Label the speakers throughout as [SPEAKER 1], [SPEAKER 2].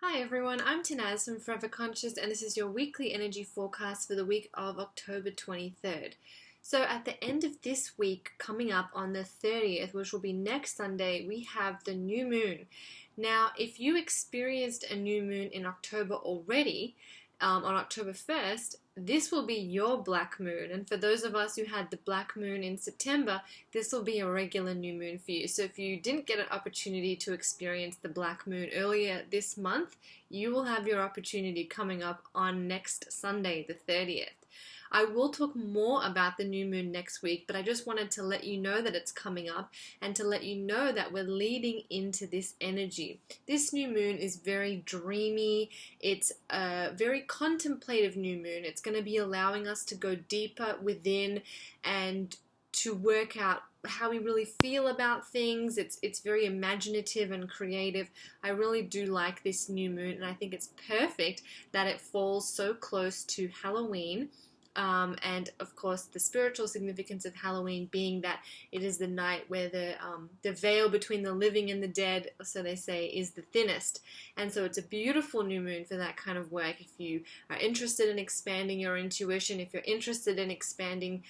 [SPEAKER 1] Hi everyone, I'm Tanaz from Forever Conscious, and this is your weekly energy forecast for the week of October 23rd. So, at the end of this week, coming up on the 30th, which will be next Sunday, we have the new moon. Now, if you experienced a new moon in October already, on October 1st, this will be your black moon. And for those of us who had the black moon in September, this will be a regular new moon for you. So if you didn't get an opportunity to experience the black moon earlier this month, you will have your opportunity coming up on next Sunday, the 30th. I will talk more about the new moon next week, but I just wanted to let you know that it's coming up and to let you know that we're leading into this energy. This new moon is very dreamy. It's a very contemplative new moon. It's going to be allowing us to go deeper within and to work out how we really feel about things. It's very imaginative and creative. I really do like this new moon, and I think it's perfect that it falls so close to Halloween. And of course, the spiritual significance of Halloween being that it is the night where the veil between the living and the dead, so they say, is the thinnest. And so it's a beautiful new moon for that kind of work. If you are interested in expanding your intuition, if you're interested in expanding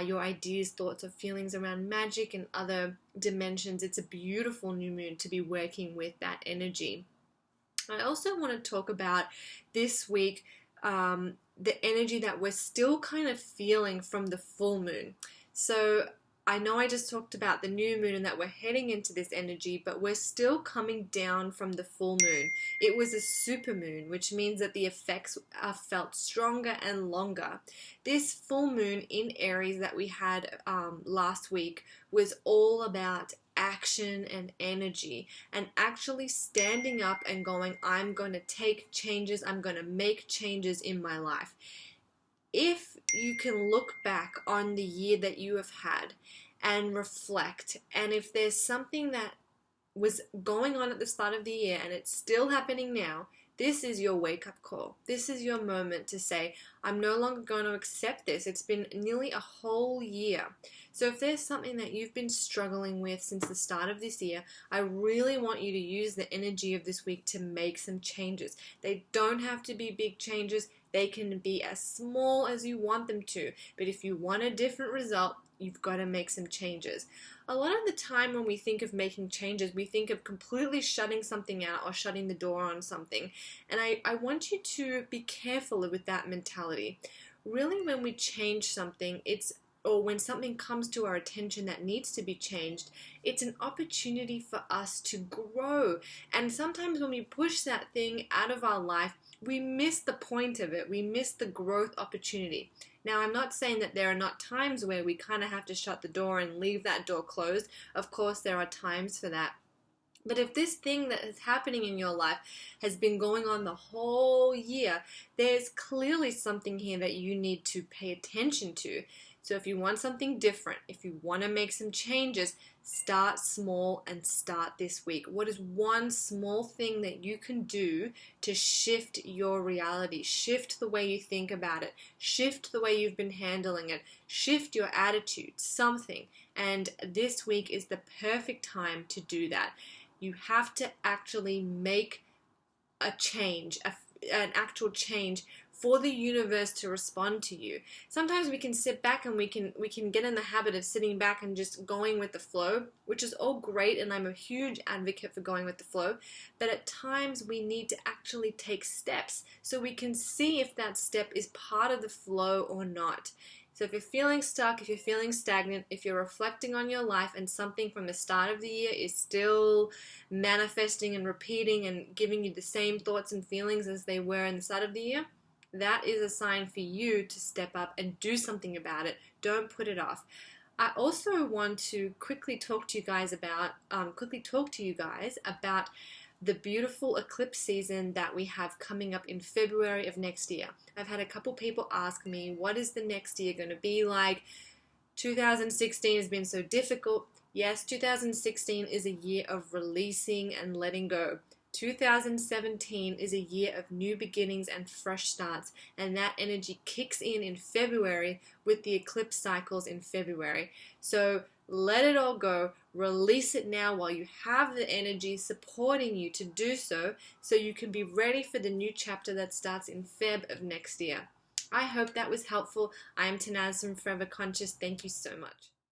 [SPEAKER 1] your ideas, thoughts, or feelings around magic and other dimensions, it's a beautiful new moon to be working with that energy. I also want to talk about this week the energy that we're still kind of feeling from the full moon. So I know I just talked about the new moon and that we're heading into this energy, but we're still coming down from the full moon. It was a super moon, which means that the effects are felt stronger and longer. This full moon in Aries that we had last week was all about action and energy and actually standing up and going, I'm going to take changes, I'm going to make changes in my life. If you can look back on the year that you have had and reflect, and if there's something that was going on at the start of the year and it's still happening now, this is your wake-up call. This is your moment to say, I'm no longer going to accept this. It's been nearly a whole year. So if there's something that you've been struggling with since the start of this year, I really want you to use the energy of this week to make some changes. They don't have to be big changes. They can be as small as you want them to. But if you want a different result, you've got to make some changes. A lot of the time when we think of making changes, we think of completely shutting something out or shutting the door on something. And I want you to be careful with that mentality. Really, when we change something, or when something comes to our attention that needs to be changed, it's an opportunity for us to grow. And sometimes when we push that thing out of our life, we miss the point of it. We miss the growth opportunity. Now, I'm not saying that there are not times where we kind of have to shut the door and leave that door closed. Of course, there are times for that. But if this thing that is happening in your life has been going on the whole year, there's clearly something here that you need to pay attention to. So if you want something different, if you want to make some changes, start small and start this week. What is one small thing that you can do to shift your reality, shift the way you think about it, shift the way you've been handling it, shift your attitude, something. And this week is the perfect time to do that. You have to actually make a change, an actual change for the universe to respond to you. Sometimes we can sit back and we can get in the habit of sitting back and just going with the flow, which is all great, and I'm a huge advocate for going with the flow, but at times we need to actually take steps so we can see if that step is part of the flow or not. So if you're feeling stuck, if you're feeling stagnant, if you're reflecting on your life and something from the start of the year is still manifesting and repeating and giving you the same thoughts and feelings as they were in the start of the year, that is a sign for you to step up and do something about it. Don't put it off. I also want to quickly talk to you guys about the beautiful eclipse season that we have coming up in February of next year. I've had a couple people ask me, what is the next year going to be like? 2016 has been so difficult. Yes, 2016 is a year of releasing and letting go. 2017 is a year of new beginnings and fresh starts, and that energy kicks in February with the eclipse cycles in February. So let it all go. Release it now while you have the energy supporting you to do so you can be ready for the new chapter that starts in Feb of next year. I hope that was helpful. I am Tanaz from Forever Conscious. Thank you so much.